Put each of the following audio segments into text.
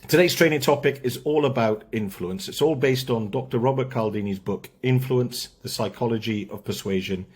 Today's training topic is all about influence. It's all based on Dr. Robert Cialdini's book, Influence, the Psychology of Persuasion.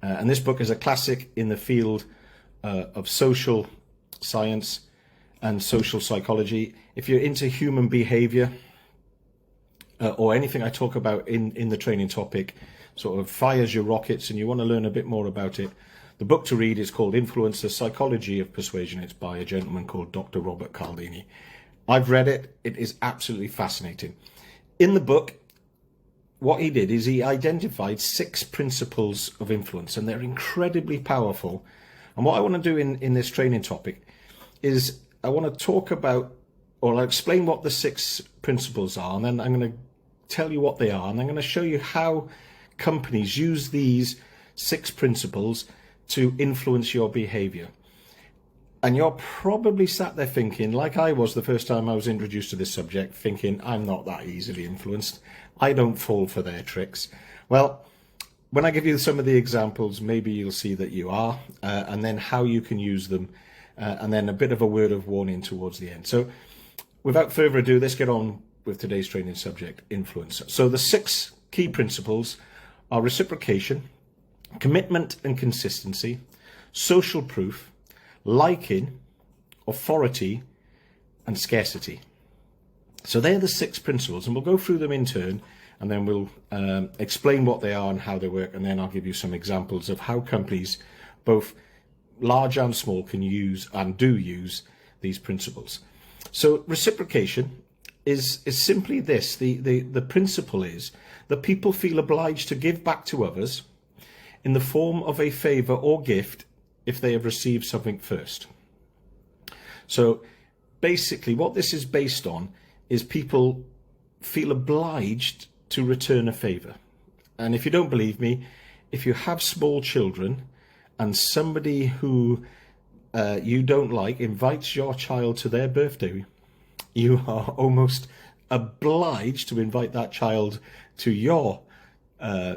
And this book is a classic in the field of social science and social psychology. If you're into human behavior or anything I talk about in the training topic sort of fires your rockets and you want to learn a bit more about it, the book to read is called Influence, the Psychology of Persuasion. It's by a gentleman called Dr. Robert Cialdini. I've read it. It is absolutely fascinating. In the book, what he did is he identified 6 principles of influence, and they're incredibly powerful. And what I want to do in this training topic is I want to talk about, or I'll explain what the 6 principles are, and then I'm going to tell you what they are, and I'm going to show you how companies use these 6 principles to influence your behavior. And you're probably sat there thinking, like I was the first time I was introduced to this subject, thinking, I'm not that easily influenced. I don't fall for their tricks. Well, when I give you some of the examples, maybe you'll see that you are, and then how you can use them, and then a bit of a word of warning towards the end. So without further ado, let's get on with today's training subject, influence. So the 6 key principles are reciprocation, commitment and consistency, social proof, liking, authority, and scarcity. So they're the 6 principles, and we'll go through them in turn, and then we'll explain what they are and how they work, and then I'll give you some examples of how companies, both large and small, can use and do use these principles. So reciprocation is simply this. The principle is that people feel obliged to give back to others in the form of a favour or gift if they have received something first. So basically what this is based on is people feel obliged to return a favour. And if you don't believe me, if you have small children and somebody who you don't like invites your child to their birthday, you are almost obliged to invite that child to your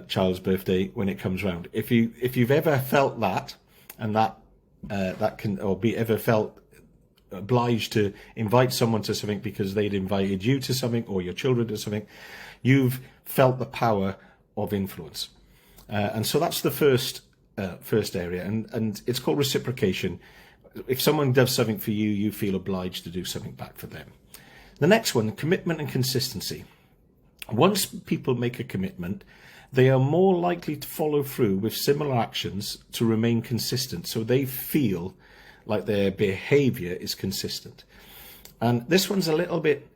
child's birthday when it comes round. If you've ever felt that, and that can, or be ever felt obliged to invite someone to something because they'd invited you to something or your children to something, you've felt the power of influence. And so that's the first area, and it's called reciprocation. If someone does something for you, you feel obliged to do something back for them. The next one, commitment and consistency. Once people make a commitment, they are more likely to follow through with similar actions to remain consistent, so they feel like their behaviour is consistent. And this one's a little bit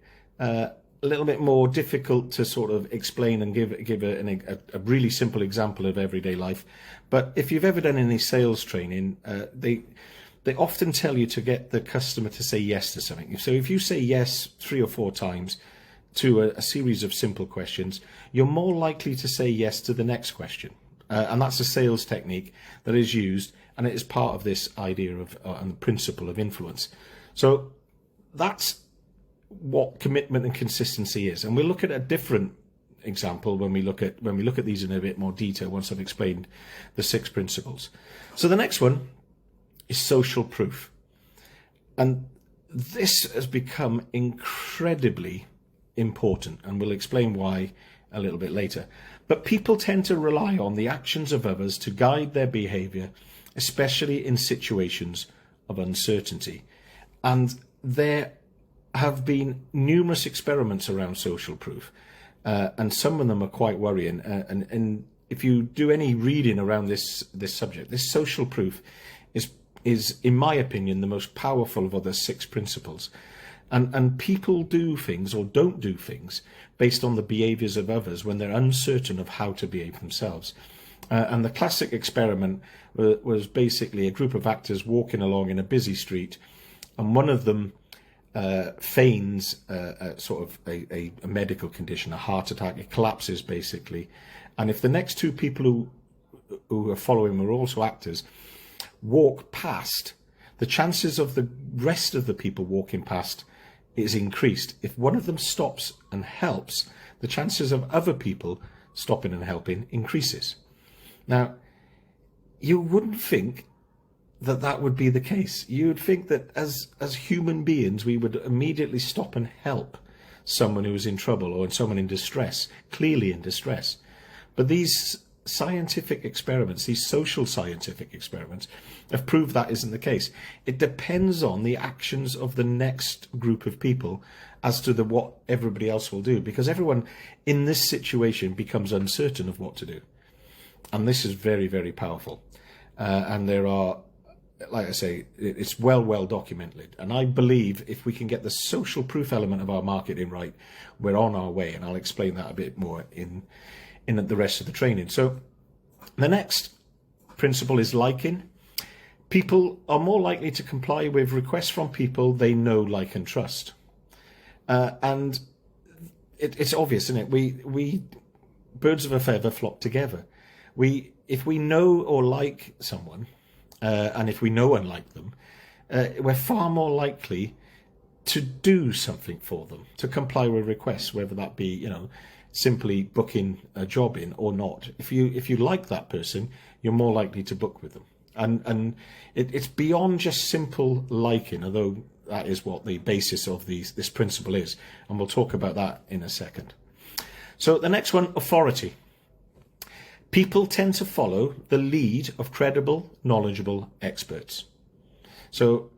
more difficult to sort of explain and give a really simple example of everyday life. But if you've ever done any sales training, they often tell you to get the customer to say yes to something. So if you say yes 3 or 4 times to a series of simple questions, you're more likely to say yes to the next question. And that's a sales technique that is used, and it is part of this idea of and principle of influence. So that's what commitment and consistency is. And we'll look at a different example when we look at these in a bit more detail once I've explained the 6 principles. So the next one is social proof. And this has become incredibly important, and we'll explain why a little bit later. But people tend to rely on the actions of others to guide their behaviour, especially in situations of uncertainty. And there have been numerous experiments around social proof, and some of them are quite worrying. And if you do any reading around this subject, this social proof is, in my opinion, the most powerful of the 6 principles. And people do things or don't do things based on the behaviours of others when they're uncertain of how to behave themselves. And the classic experiment was basically a group of actors walking along in a busy street, and one of them feigns sort of a medical condition, a heart attack. It collapses basically. And if the next 2 people who are following him are also actors walk past, the chances of the rest of the people walking past is increased. If one of them stops and helps, the chances of other people stopping and helping increases. Now, you wouldn't think that would be the case. You'd think that as human beings, we would immediately stop and help someone who is in trouble or someone in distress, clearly in distress. But these scientific experiments, these social scientific experiments, have proved that isn't the case. It depends on the actions of the next group of people as to what everybody else will do, because everyone in this situation becomes uncertain of what to do. And this is very, very powerful. And there are, like I say, it's well documented. And I believe if we can get the social proof element of our marketing right, we're on our way. And I'll explain that a bit more in the rest of the training. So the next principle is liking. People are more likely to comply with requests from people they know, like, and trust. And it's obvious, isn't it? We birds of a feather flock together. If we know or like someone, and if we know and like them, we're far more likely to do something for them, to comply with requests, whether that be, simply booking a job in or not. If you like that person, you're more likely to book with them. And it's beyond just simple liking, although that is what the basis of this principle is. And we'll talk about that in a second. So the next one, authority. People tend to follow the lead of credible, knowledgeable experts. So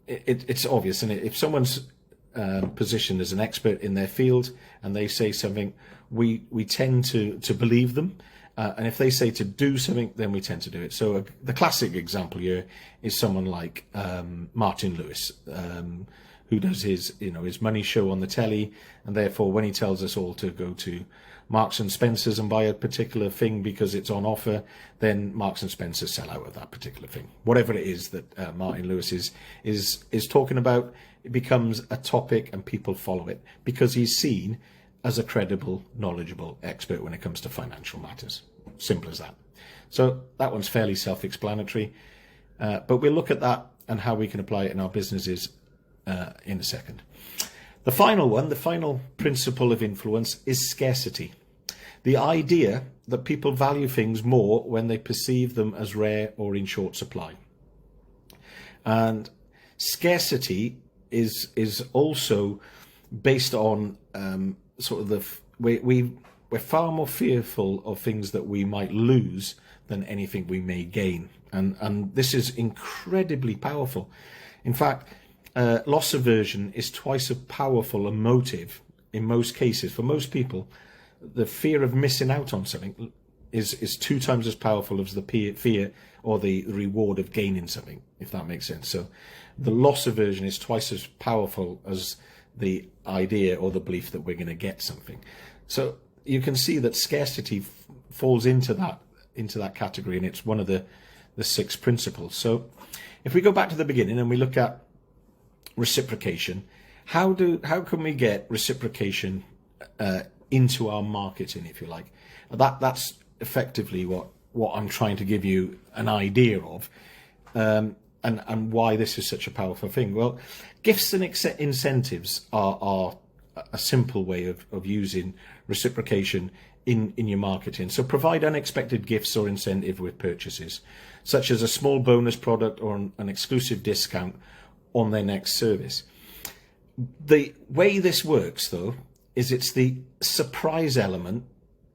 it's obvious, and if someone's positioned as an expert in their field and they say something, we tend to believe them. And if they say to do something, then we tend to do it. So the classic example here is someone like Martin Lewis, who does his money show on the telly, and therefore when he tells us all to go to Marks and Spencer's and buy a particular thing because it's on offer, then Marks and Spencer's sell out of that particular thing. Whatever it is that Martin Lewis is talking about, it becomes a topic and people follow it because he's seen as a credible, knowledgeable expert when it comes to financial matters. Simple as that. So that one's fairly self-explanatory, but we'll look at that and how we can apply it in our businesses in a second. The final one, the final principle of influence, is scarcity. The idea that people value things more when they perceive them as rare or in short supply. And scarcity is also based on sort of we're far more fearful of things that we might lose than anything we may gain. And this is incredibly powerful. In fact, loss aversion is twice as powerful a motive in most cases. For most people, the fear of missing out on something is 2 times as powerful as the fear or the reward of gaining something, if that makes sense. So the loss aversion is twice as powerful as the idea or the belief that we're going to get something. So you can see that scarcity falls into that category, and it's one of the 6 principles. So if we go back to the beginning and we look at reciprocation, how can we get reciprocation into our marketing, if you like? That's effectively what I'm trying to give you an idea of, and why this is such a powerful thing. Well, gifts and incentives are a simple way of using reciprocation in your marketing. So provide unexpected gifts or incentive with purchases, such as a small bonus product or an exclusive discount on their next service. The way this works, though, is it's the surprise element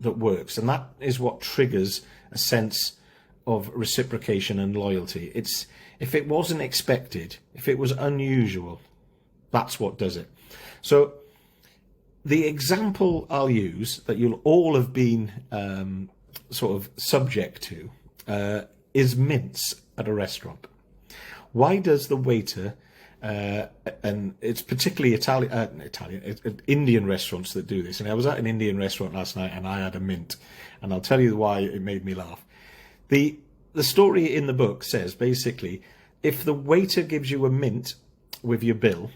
that works, and that is what triggers a sense of reciprocation and loyalty. It's if it wasn't expected, if it was unusual, that's what does it. So the example I'll use that you'll all have been sort of subject to is mints at a restaurant. Why does the waiter, and it's particularly Indian restaurants that do this, and I was at an Indian restaurant last night and I had a mint, and I'll tell you why it made me laugh. The story in the book says basically, if the waiter gives you a mint with your bill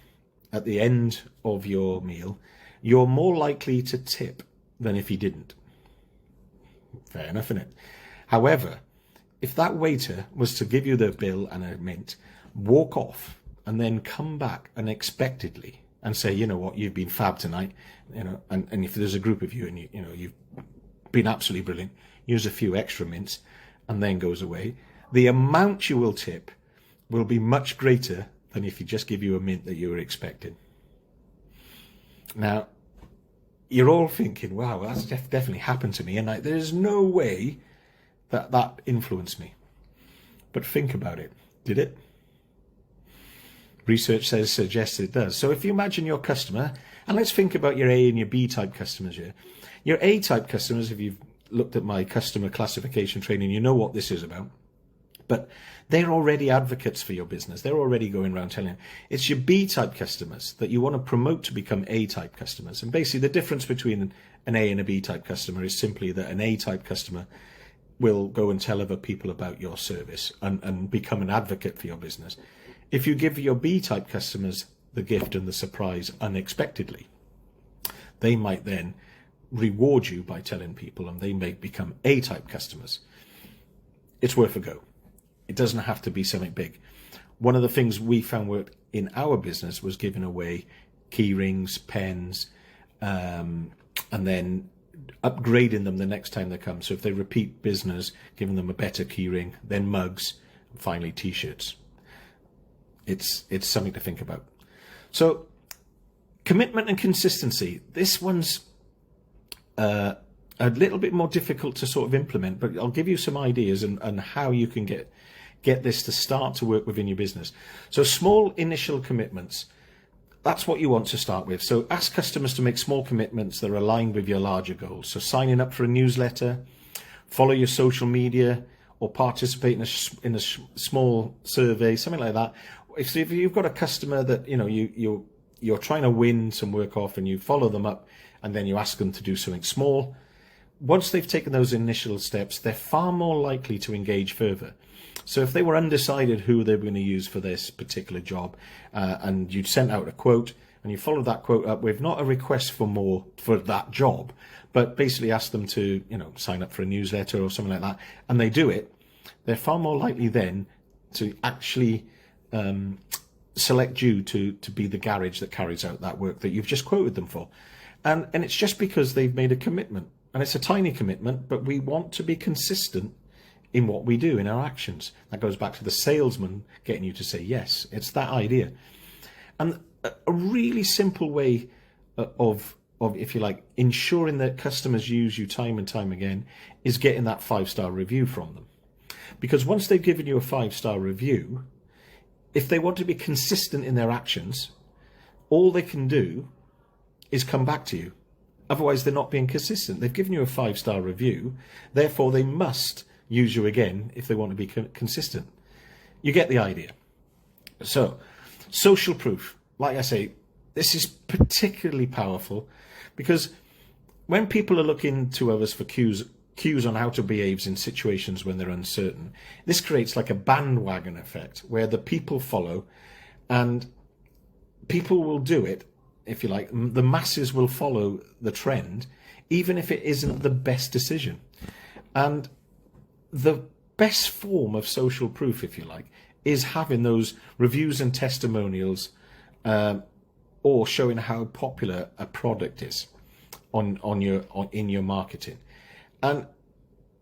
at the end of your meal, you're more likely to tip than if he didn't. Fair enough, isn't it? However, if that waiter was to give you the bill and a mint, walk off, and then come back unexpectedly and say, you know what, you've been fab tonight, and if there's a group of you and you've been absolutely brilliant, use a few extra mints, and then goes away, the amount you will tip will be much greater than if you just give you a mint that you were expecting. Now, you're all thinking, wow, that's definitely happened to me, and there's no way that influenced me. But think about it. Did it? Research suggests it does. So if you imagine your customer, and let's think about your A and your B type customers here. Your A type customers, if you've looked at my customer classification training, you know what this is about. But they're already advocates for your business. They're already going around telling you. It's your B type customers that you want to promote to become A type customers. And basically the difference between an A and a B type customer is simply that an A type customer will go and tell other people about your service and become an advocate for your business. If you give your B type customers the gift and the surprise unexpectedly, they might then reward you by telling people, and they may become A type customers. It's worth a go. It doesn't have to be something big. One of the things we found worked in our business was giving away key rings, pens, and then upgrading them the next time they come. So if they repeat business, giving them a better key ring, then mugs, and finally t-shirts. It's something to think about. So commitment and consistency. This one's a little bit more difficult to sort of implement, but I'll give you some ideas and how you can get this to start to work within your business. So small initial commitments, that's what you want to start with. So ask customers to make small commitments that are aligned with your larger goals. So signing up for a newsletter, follow your social media, or participate in a small survey, something like that. If you've got a customer that you're trying to win some work off, and you follow them up, and then you ask them to do something small, once they've taken those initial steps, they're far more likely to engage further. So if they were undecided who they were going to use for this particular job, and you'd sent out a quote, and you followed that quote up with not a request for more for that job, but basically ask them to, sign up for a newsletter or something like that, and they do it, they're far more likely then to actually select you to be the garage that carries out that work that you've just quoted them for. And it's just because they've made a commitment. And it's a tiny commitment, but we want to be consistent in what we do, in our actions. That goes back to the salesman getting you to say yes. It's that idea. And a really simple way of, if you like, ensuring that customers use you time and time again is getting that 5-star review from them. Because once they've given you a 5-star review, if they want to be consistent in their actions, all they can do is come back to you. Otherwise, they're not being consistent. They've given you a 5-star review, therefore they must use you again if they want to be consistent. You get the idea. So, social proof. Like I say, this is particularly powerful because when people are looking to others for cues on how to behave in situations when they're uncertain, this creates like a bandwagon effect where the people follow, and people will do it. If you like, the masses will follow the trend, even if it isn't the best decision. And the best form of social proof, if you like, is having those reviews and testimonials, or showing how popular a product is in your marketing. And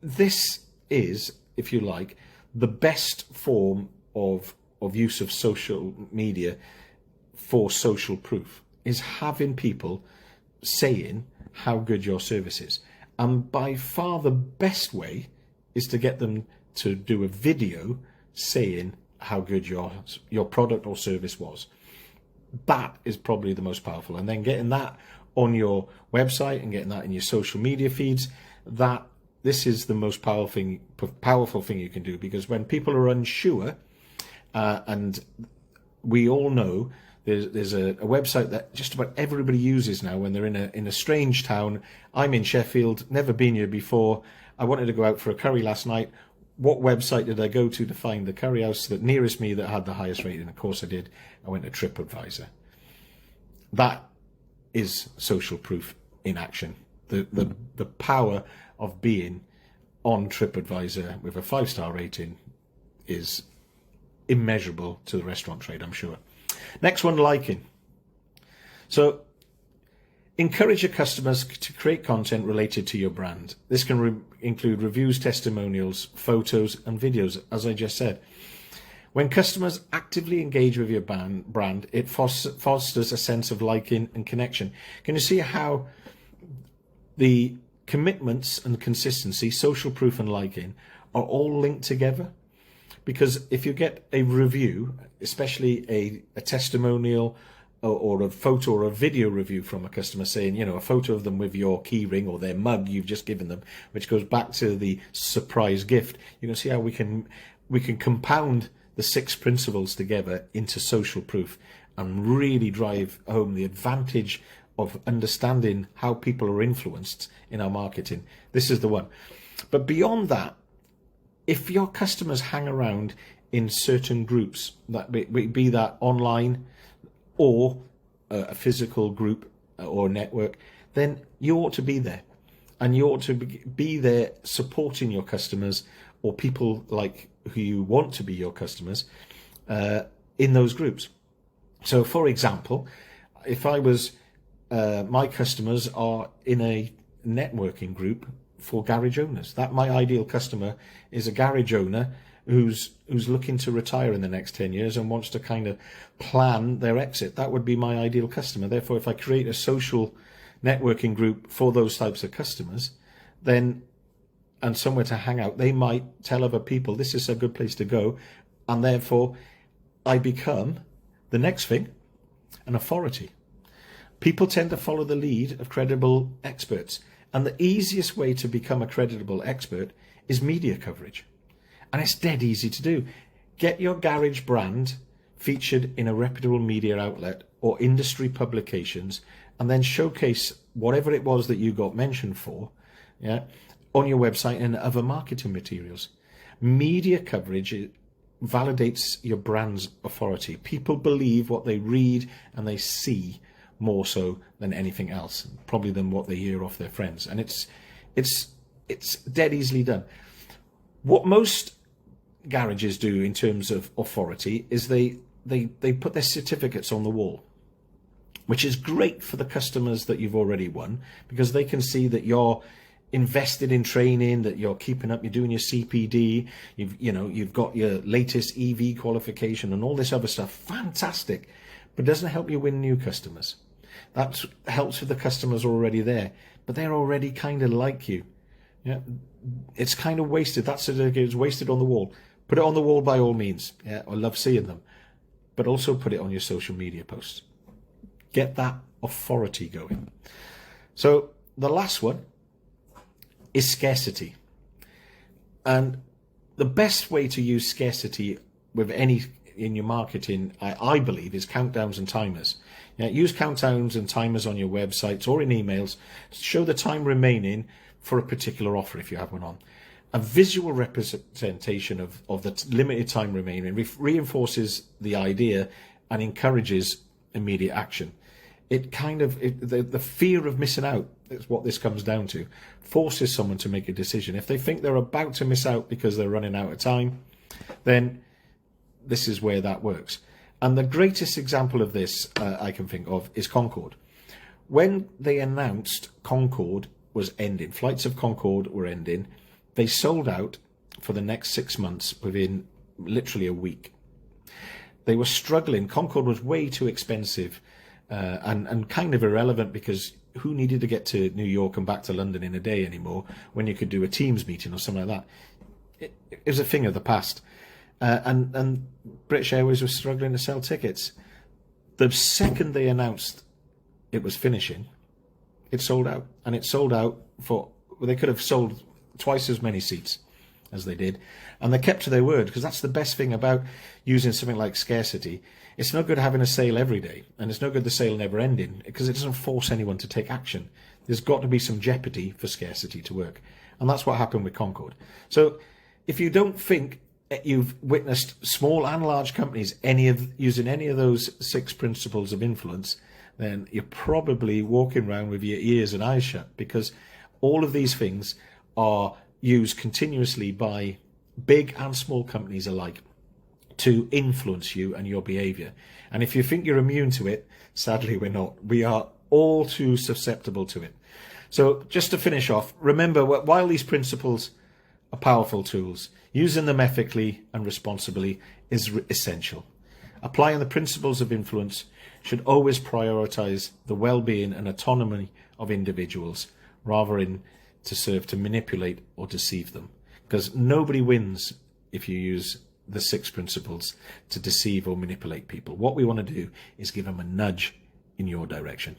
this is, if you like, the best form of use of social media for social proof, is having people saying how good your service is. And by far the best way is to get them to do a video saying how good your product or service was. That is probably the most powerful. And then getting that on your website and getting that in your social media feeds, this is the most powerful thing you can do. Because when people are unsure, and we all know there's a website that just about everybody uses now when they're in a strange town. I'm in Sheffield, never been here before. I wanted to go out for a curry last night. What website did I go to find the curry house that nearest me that had the highest rating? Of course I did. I went to TripAdvisor. That is social proof in action. The power of being on TripAdvisor with a 5-star rating is immeasurable to the restaurant trade, I'm sure. Next one, liking. So Encourage your customers to create content related to your brand. This can include reviews, testimonials, photos, and videos, as I just said. When customers actively engage with your brand, it fosters a sense of liking and connection. Can you see how the commitments and consistency, social proof and liking, are all linked together? Because if you get a review, especially a testimonial or a photo or a video review from a customer saying, you know, a photo of them with your key ring or their mug you've just given them, which goes back to the surprise gift, you can see how we can compound the 6 principles together into social proof and really drive home the advantage of understanding how people are influenced in our marketing. This is the one. But beyond that, if your customers hang around in certain groups, that be that online or a physical group or network, then you ought to be there. And you ought to be there supporting your customers or people like who you want to be your customers in those groups. So, for example, if I was, my customers are in a networking group for garage owners. That my ideal customer is a garage owner who's looking to retire in the next 10 years and wants to kind of plan their exit. That would be my ideal customer. Therefore, if I create a social networking group for those types of customers, then and somewhere to hang out, they might tell other people this is a good place to go, and therefore I become the next thing, an authority. People tend to follow the lead of credible experts, and the easiest way to become a credible expert is media coverage. And it's dead easy to do. Get your garage brand featured in a reputable media outlet or industry publications, and then showcase whatever it was that you got mentioned for, on your website and other marketing materials. Media coverage validates your brand's authority. People believe what they read and they see more so than anything else, probably than what they hear off their friends. And it's dead easily done. What most garages do in terms of authority is they put their certificates on the wall, which is great for the customers that you've already won, because they can see that you're invested in training, that you're keeping up, you're doing your CPD, you've got your latest EV qualification and all this other stuff. Fantastic. But it doesn't help you win new customers. That helps with the customers already there, but they're already kind of like you. Yeah, it's kind of wasted. That certificate is wasted on the wall. Put it on the wall by all means. Yeah, I love seeing them, but also put it on your social media posts. Get that authority going. So the last one is scarcity. And the best way to use scarcity with any in your marketing, I believe, is countdowns and timers. Use countdowns and timers on your websites or in emails to show the time remaining for a particular offer if you have one on. A visual representation of the limited time remaining reinforces the idea and encourages immediate action. It kind of, the fear of missing out is what this comes down to, forces someone to make a decision. If they think they're about to miss out because they're running out of time, then this is where that works. And the greatest example of this I can think of is Concorde. When they announced Concorde was ending, flights of Concorde were ending, they sold out for the next 6 months within literally a week. They were struggling. Concorde was way too expensive and kind of irrelevant, because who needed to get to New York and back to London in a day anymore when you could do a Teams meeting or something like that? It was a thing of the past. And British Airways was struggling to sell tickets. The second they announced it was finishing, it sold out. And it sold out for, well, they could have sold twice as many seats as they did. And they kept to their word, because that's the best thing about using something like scarcity. It's no good having a sale every day, and it's no good the sale never ending, because it doesn't force anyone to take action. There's got to be some jeopardy for scarcity to work. And that's what happened with Concorde. So if you don't think you've witnessed small and large companies using any of those 6 principles of influence, then you're probably walking around with your ears and eyes shut, because all of these things are used continuously by big and small companies alike to influence you and your behavior. And if you think you're immune to it, sadly we're not. We are all too susceptible to it. So just to finish off, remember, while these principles are powerful tools, using them ethically and responsibly is essential. Applying the principles of influence should always prioritize the well-being and autonomy of individuals rather than to serve to manipulate or deceive them. Because nobody wins if you use the 6 principles to deceive or manipulate people. What we want to do is give them a nudge in your direction.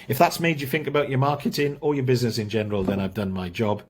If that's made you think about your marketing or your business in general, then I've done my job.